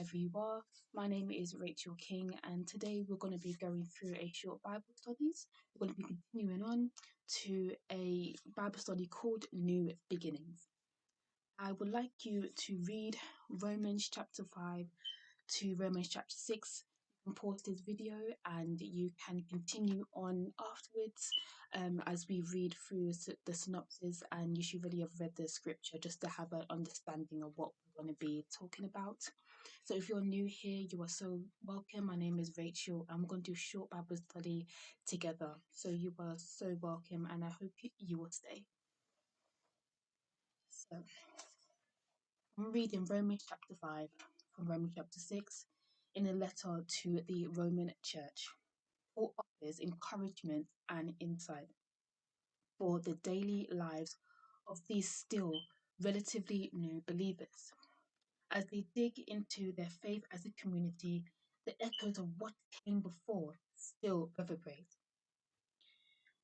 wherever you are. My name is Rachel King, and today we're going to be going through a short Bible studies. We're going to be continuing on to a Bible study called New Beginnings. I would like you to read Romans chapter 5 to Romans chapter 6. You can pause this video and you can continue on afterwards as we read through the synopsis, and you should really have read the scripture just to have an understanding of what we're going to be talking about. So if you're new here, you are so welcome. My name is Rachel. I'm going to do a short Bible study together. So you are so welcome, and I hope you will stay. So I'm reading Romans chapter 5 from Romans chapter 6 in a letter to the Roman church. Paul offers encouragement and insight for the daily lives of these still relatively new believers. As they dig into their faith as a community, the echoes of what came before still reverberate.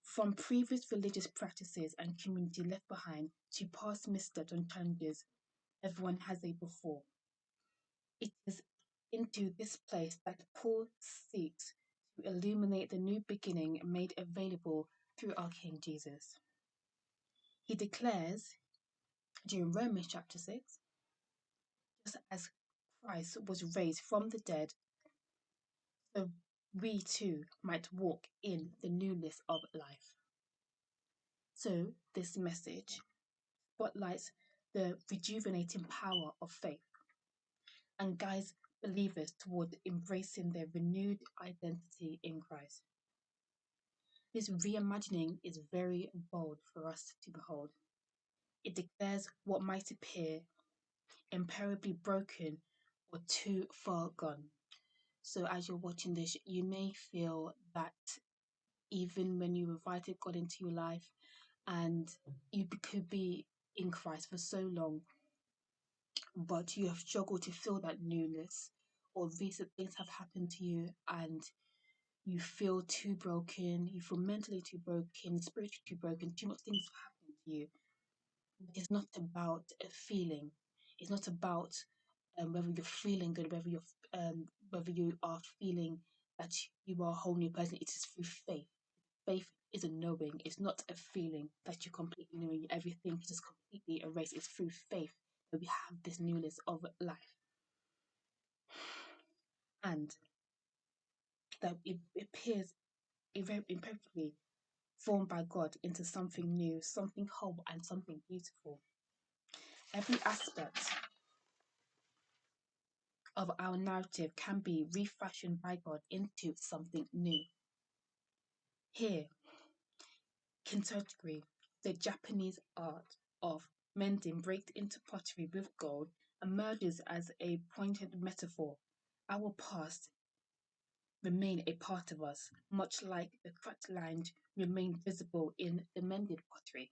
From previous religious practices and community left behind to past missteps and challenges everyone has a before. It is into this place that Paul seeks to illuminate the new beginning made available through our King Jesus. He declares during Romans chapter 6, just as Christ was raised from the dead, so we too might walk in the newness of life. So this message spotlights the rejuvenating power of faith and guides believers toward embracing their renewed identity in Christ. This reimagining is very bold for us to behold. It declares what might appear imperably broken or too far gone. So as you're watching this, you may feel that even when you invited God into your life and you could be in Christ for so long, but you have struggled to feel that newness, or recent things have happened to you and you feel too broken, you feel mentally too broken, spiritually too broken, too much things have happened to you. It's not about a feeling. It's not about whether you're feeling good, whether you are feeling that you are a whole new person. It is through faith. Faith is a knowing. It's not a feeling that you completely know everything is just completely erased. It's through faith that we have this newness of life, and that it appears imperfectly formed by God into something new, something whole, and something beautiful. Every aspect of our narrative can be refashioned by God into something new. Here, kintsugi, the Japanese art of mending breaks into pottery with gold, emerges as a pointed metaphor. Our past remain a part of us, much like the cracked lines remain visible in the mended pottery.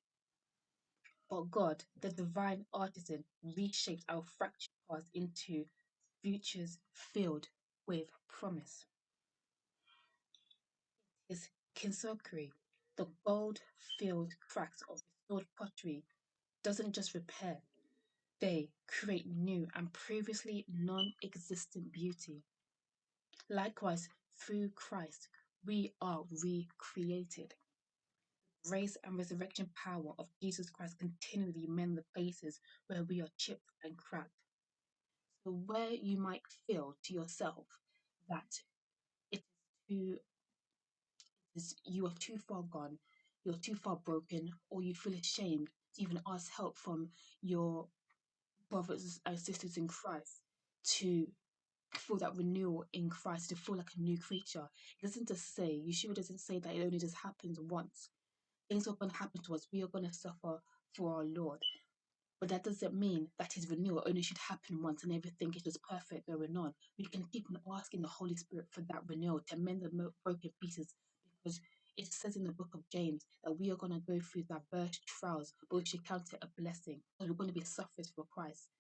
But God, the divine artisan, reshapes our fractured past into futures filled with promise. His kintsugi, the gold-filled cracks of restored pottery, doesn't just repair, they create new and previously non-existent beauty. Likewise, through Christ, we are recreated. Grace and resurrection power of Jesus Christ continually mend the places where we are chipped and cracked. So where you might feel to yourself that it is you are too far gone, you're too far broken, or you feel ashamed to even ask help from your brothers and sisters in Christ to feel that renewal in Christ, to feel like a new creature. It doesn't just say, Yeshua doesn't say that it only just happens once. Things are going to happen to us. We are going to suffer for our Lord. But that doesn't mean that his renewal only should happen once and everything is just perfect going on. We can keep on asking the Holy Spirit for that renewal to mend the broken pieces, because it says in the book of James that we are going to go through diverse trials, but we should count it a blessing. So we're going to be sufferers for Christ.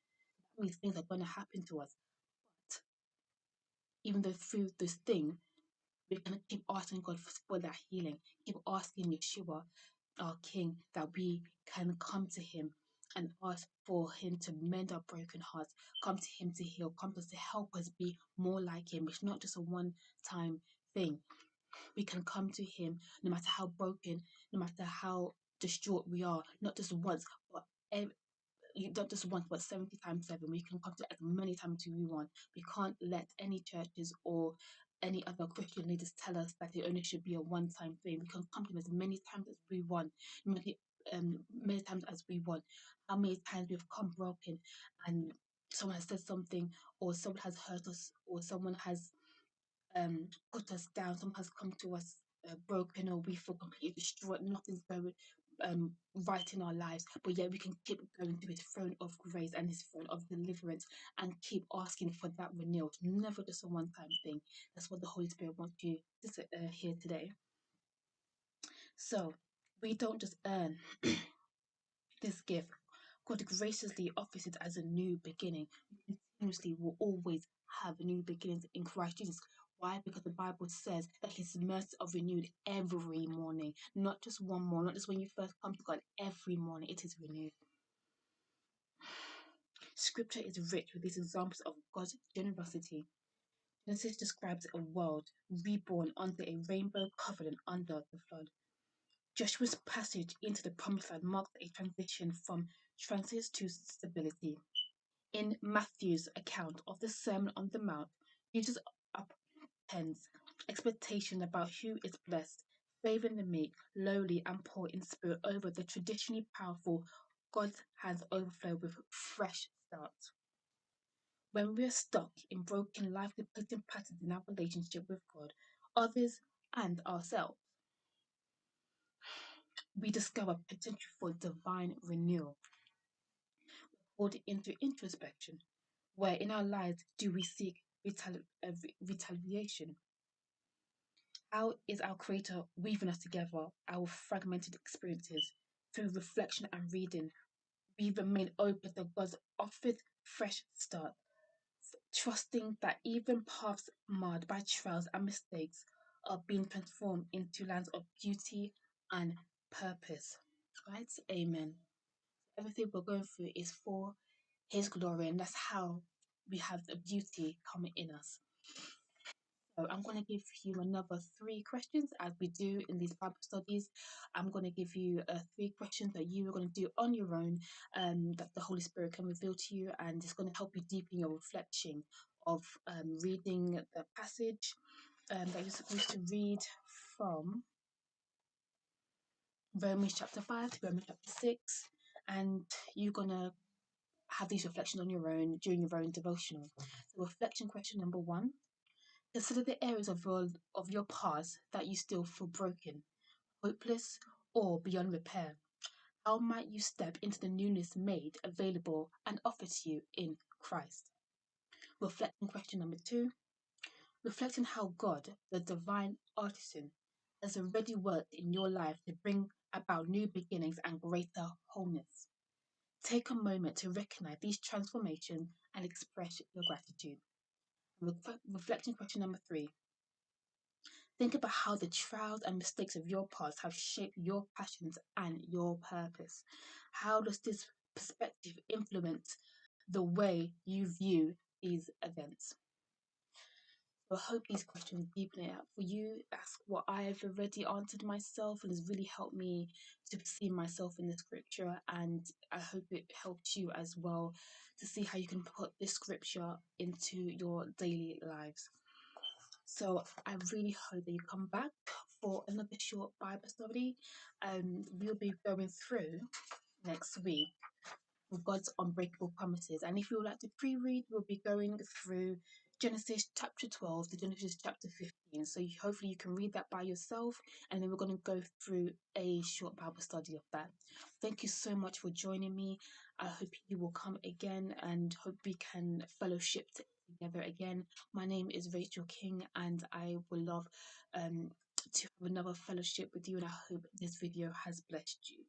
That means things are going to happen to us. But even though through this thing, we can keep asking God for that healing, keep asking Yeshua, our King, that we can come to him and ask for Him to mend our broken hearts, come to Him to heal, come to us to help us be more like Him. It's not just a one time thing. We can come to Him no matter how broken, no matter how distraught we are, not just once, but not just once, but 70 times 7. We can come to as many times as we want. We can't let any churches or any other Christian leaders tell us that it only should be a one time thing. We can come to Him as many times as we want, many times as we want. How many times we've come broken and someone has said something, or someone has hurt us, or someone has put us down. Someone has come to us broken, or we feel completely destroyed. Nothing's going right in our lives, but yet we can keep going to His throne of grace and His throne of deliverance and keep asking for that renewal. It's never just a one time thing. That's what the Holy Spirit wants you to hear today. So we don't just earn this gift. God graciously offers it as a new beginning. We continuously will always have new beginnings in Christ Jesus. Why? Because the Bible says that His mercies are renewed every morning, not just one morning, not just when you first come to God. Every morning it is renewed. Scripture is rich with these examples of God's generosity. Genesis describes a world reborn under a rainbow covenant under the flood. Joshua's passage into the promised land marked a transition from transit to stability. In Matthew's account of the Sermon on the Mount, Jesus upends expectation about who is blessed, favoring the meek, lowly, and poor in spirit over the traditionally powerful. God's hands overflow with fresh starts. When we are stuck in broken life depleting patterns in our relationship with God, others, and ourselves, we discover potential for divine renewal. Pulled into introspection. Where in our lives do we seek retaliation? How is our Creator weaving us together, our fragmented experiences? Through reflection and reading, we remain open to God's offered fresh start, trusting that even paths marred by trials and mistakes are being transformed into lands of beauty and purpose. Right? Amen. Everything we're going through is for His glory, and that's how we have the beauty coming in us. So I'm going to give you another 3 questions as we do in these Bible studies. I'm going to give you 3 questions that you are going to do on your own, that the Holy Spirit can reveal to you, and it's going to help you deepen your reflection of reading the passage that you're supposed to read from Romans chapter 5 to Romans chapter 6, and you're going to have these reflections on your own during your own devotional. So reflection question number 1. Consider the areas of your past that you still feel broken, hopeless, or beyond repair. How might you step into the newness made available and offered to you in Christ? Reflection question number 2. Reflect on how God, the divine artisan, has already worked in your life to bring about new beginnings and greater wholeness. Take a moment to recognize these transformations and express your gratitude. Reflection question number 3. Think about how the trials and mistakes of your past have shaped your passions and your purpose. How does this perspective influence the way you view these events? So I hope these questions deepen it up for you. That's what I've already answered myself, and has really helped me to see myself in the scripture. And I hope it helped you as well to see how you can put this scripture into your daily lives. So I really hope that you come back for another short Bible study. We'll be going through next week with God's unbreakable promises. And if you would like to pre-read, we'll be going through Genesis chapter 12 to Genesis chapter 15. So hopefully you can read that by yourself, and then we're going to go through a short Bible study of that. Thank you so much for joining me. I hope you will come again, and hope we can fellowship together again. My name is Rachel King, and I will love to have another fellowship with you, and I hope this video has blessed you.